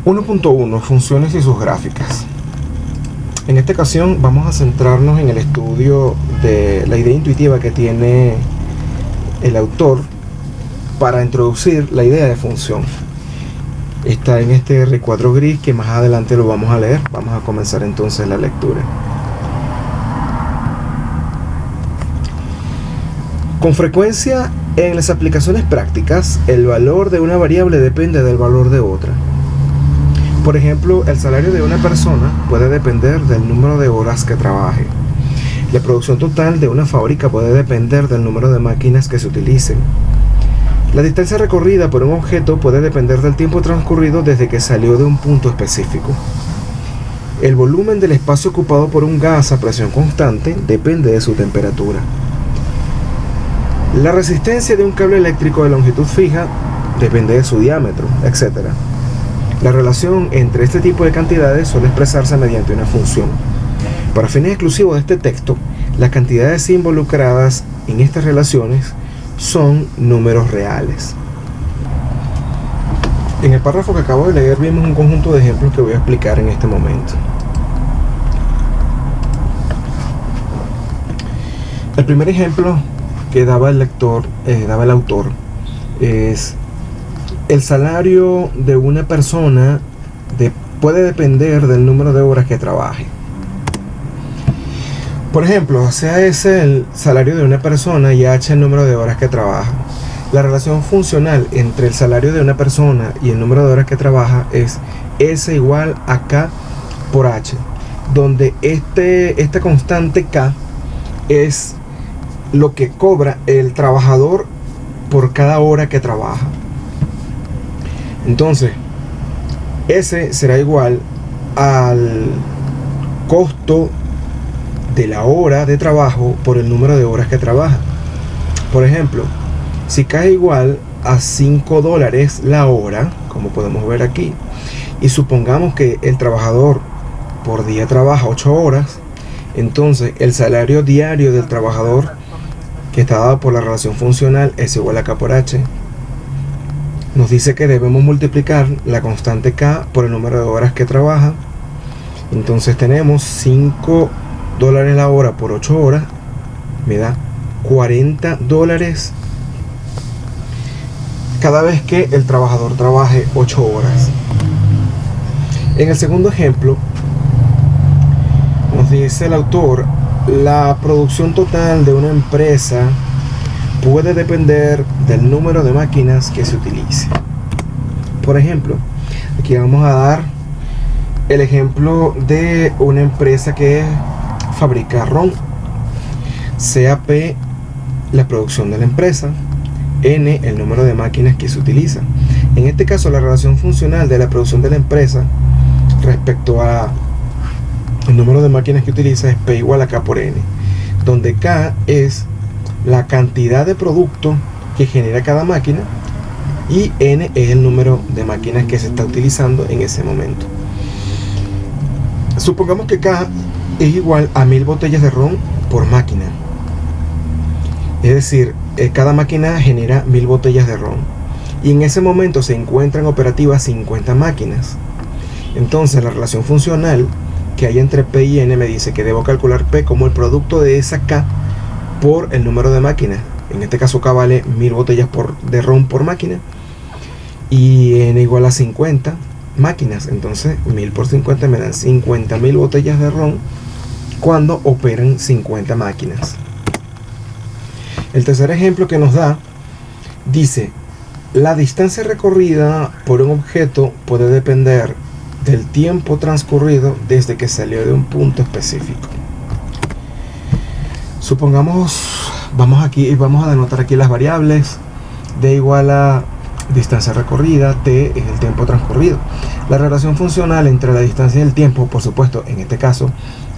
1.1 Funciones y sus gráficas. En esta ocasión vamos a centrarnos en el estudio de la idea intuitiva que tiene el autor para introducir la idea de función. Está en este recuadro gris que más adelante lo vamos a leer. Vamos a comenzar entonces la lectura. Con frecuencia en las aplicaciones prácticas, el valor de una variable depende del valor de otra. Por ejemplo, el salario de una persona puede depender del número de horas que trabaje. La producción total de una fábrica puede depender del número de máquinas que se utilicen. La distancia recorrida por un objeto puede depender del tiempo transcurrido desde que salió de un punto específico. El volumen del espacio ocupado por un gas a presión constante depende de su temperatura. La resistencia de un cable eléctrico de longitud fija depende de su diámetro, etc. La relación entre este tipo de cantidades suele expresarse mediante una función. Para fines exclusivos de este texto, las cantidades involucradas en estas relaciones son números reales. En el párrafo que acabo de leer vimos un conjunto de ejemplos que voy a explicar en este momento. El primer ejemplo que daba el autor es: el salario de una persona puede depender del número de horas que trabaje. Por ejemplo, sea ese el salario de una persona y H el número de horas que trabaja. La relación funcional entre el salario de una persona y el número de horas que trabaja es S igual a K por H, donde esta constante K es lo que cobra el trabajador por cada hora que trabaja. Entonces, S será igual al costo de la hora de trabajo por el número de horas que trabaja. Por ejemplo, si K es igual a $5 la hora, como podemos ver aquí, y supongamos que el trabajador por día trabaja 8 horas, entonces el salario diario del trabajador, que está dado por la relación funcional S igual a K por H, nos dice que debemos multiplicar la constante K por el número de horas que trabaja. Entonces tenemos $5 la hora por 8 horas, me da $40 cada vez que el trabajador trabaje 8 horas. En el segundo ejemplo, nos dice el autor: la producción total de una empresa puede depender del número de máquinas que se utilice. Por ejemplo, aquí vamos a dar el ejemplo de una empresa que fabrica ron. Sea P la producción de la empresa, N el número de máquinas que se utiliza. En este caso, la relación funcional de la producción de la empresa respecto a el número de máquinas que utiliza es P igual a K por N, donde K es la cantidad de producto que genera cada máquina y N es el número de máquinas que se está utilizando en ese momento. Supongamos que K es igual a 1000 botellas de ron por máquina. Es decir, cada máquina genera 1000 botellas de ron. Y en ese momento se encuentran operativas 50 máquinas. Entonces la relación funcional que hay entre P y N me dice que debo calcular P como el producto de esa K por el número de máquinas. En este caso K vale 1000 botellas de ron por máquina. Y N igual a 50 máquinas. Entonces 1000 por 50 me dan 50.000 botellas de ron cuando operan 50 máquinas. El tercer ejemplo que nos da dice: la distancia recorrida por un objeto puede depender del tiempo transcurrido desde que salió de un punto específico. Supongamos, vamos a denotar aquí las variables. D igual a distancia recorrida, T es el tiempo transcurrido. La relación funcional entre la distancia y el tiempo, por supuesto, en este caso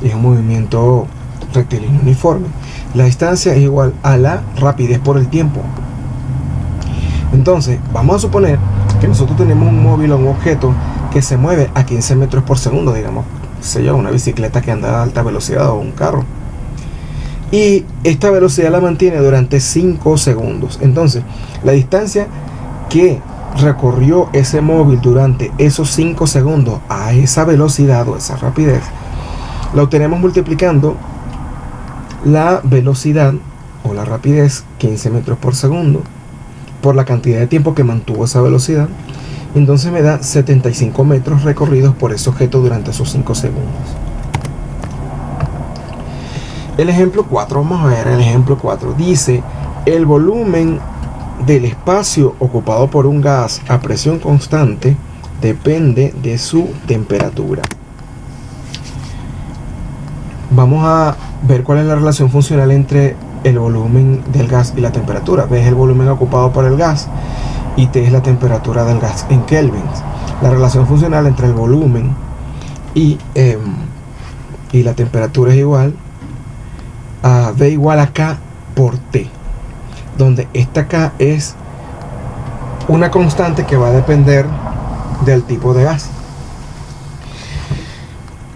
es un movimiento rectilíneo uniforme. La distancia es igual a la rapidez por el tiempo. Entonces, vamos a suponer que nosotros tenemos un móvil o un objeto que se mueve a 15 metros por segundo, digamos, una bicicleta que anda a alta velocidad o un carro. Y esta velocidad la mantiene durante 5 segundos. Entonces, la distancia que recorrió ese móvil durante esos 5 segundos a esa velocidad o esa rapidez, la obtenemos multiplicando la velocidad o la rapidez, 15 metros por segundo, por la cantidad de tiempo que mantuvo esa velocidad. Entonces me da 75 metros recorridos por ese objeto durante esos 5 segundos. El ejemplo 4, vamos a ver el ejemplo 4. Dice, el volumen del espacio ocupado por un gas a presión constante depende de su temperatura. Vamos a ver cuál es la relación funcional entre el volumen del gas y la temperatura. Ves el volumen ocupado por el gas y T es la temperatura del gas en kelvins. La relación funcional entre el volumen y la temperatura es igual a V igual a K por T, donde esta K es una constante que va a depender del tipo de gas.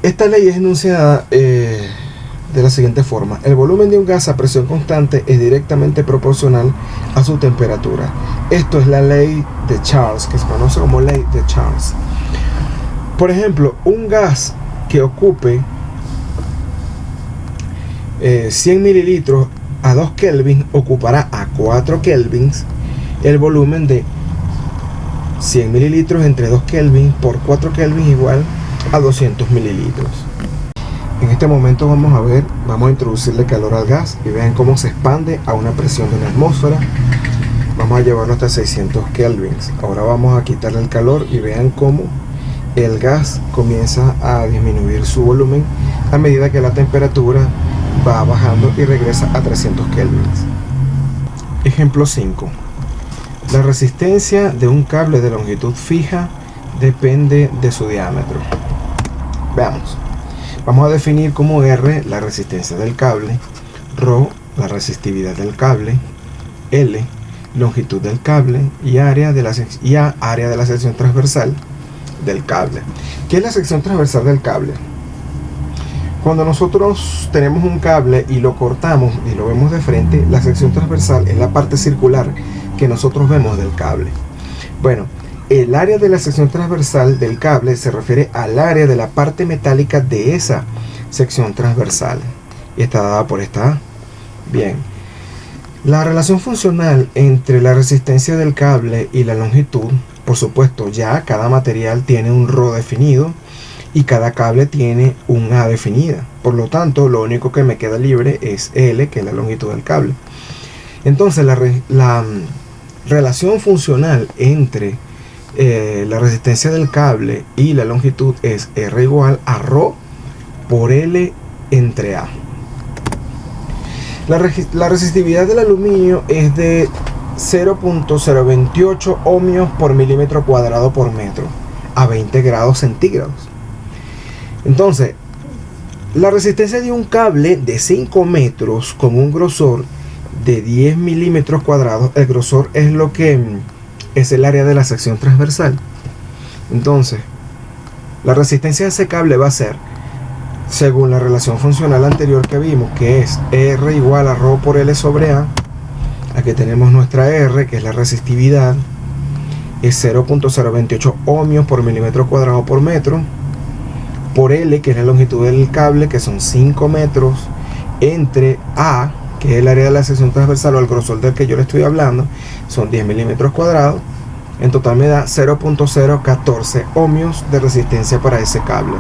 Esta ley es enunciada de la siguiente forma: el volumen de un gas a presión constante es directamente proporcional a su temperatura. Esto es la ley de Charles, que se conoce como ley de Charles. Por ejemplo, un gas que ocupe 100 mililitros a 2 kelvin ocupará a 4 kelvins el volumen de 100 mililitros entre 2 kelvin por 4 kelvin igual a 200 mililitros. En este momento vamos a introducirle calor al gas y vean cómo se expande a una presión de una atmósfera. Vamos a llevarlo hasta 600 kelvins. Ahora vamos a quitarle el calor y vean cómo el gas comienza a disminuir su volumen a medida que la temperatura va bajando y regresa a 300 kelvins. Ejemplo 5. La resistencia de un cable de longitud fija depende de su diámetro. Veamos. Vamos a definir como R la resistencia del cable, ρ la resistividad del cable, L longitud del cable y área de la sección transversal del cable. ¿Qué es la sección transversal del cable? Cuando nosotros tenemos un cable y lo cortamos y lo vemos de frente, la sección transversal es la parte circular que nosotros vemos del cable. Bueno, el área de la sección transversal del cable se refiere al área de la parte metálica de esa sección transversal y está dada por esta A. Bien, la relación funcional entre la resistencia del cable y la longitud, por supuesto, ya cada material tiene un ρ definido y cada cable tiene un A definida. Por lo tanto, lo único que me queda libre es L, que es la longitud del cable. Entonces, la relación funcional entre la resistencia del cable y la longitud es R igual a ρ por L entre A. La resistividad del aluminio es de 0.028 ohmios por milímetro cuadrado por metro a 20 grados centígrados. Entonces, la resistencia de un cable de 5 metros con un grosor de 10 milímetros cuadrados, el grosor es lo que es el área de la sección transversal. Entonces, la resistencia de ese cable va a ser, según la relación funcional anterior que vimos, que es R igual a ρ por L sobre A. Aquí tenemos nuestra R, que es la resistividad, es 0.028 ohmios por milímetro cuadrado por metro, por L, que es la longitud del cable, que son 5 metros, entre A, que es el área de la sección transversal o el grosor del que yo le estoy hablando, son 10 milímetros cuadrados. En total me da 0.014 ohmios de resistencia para ese cable.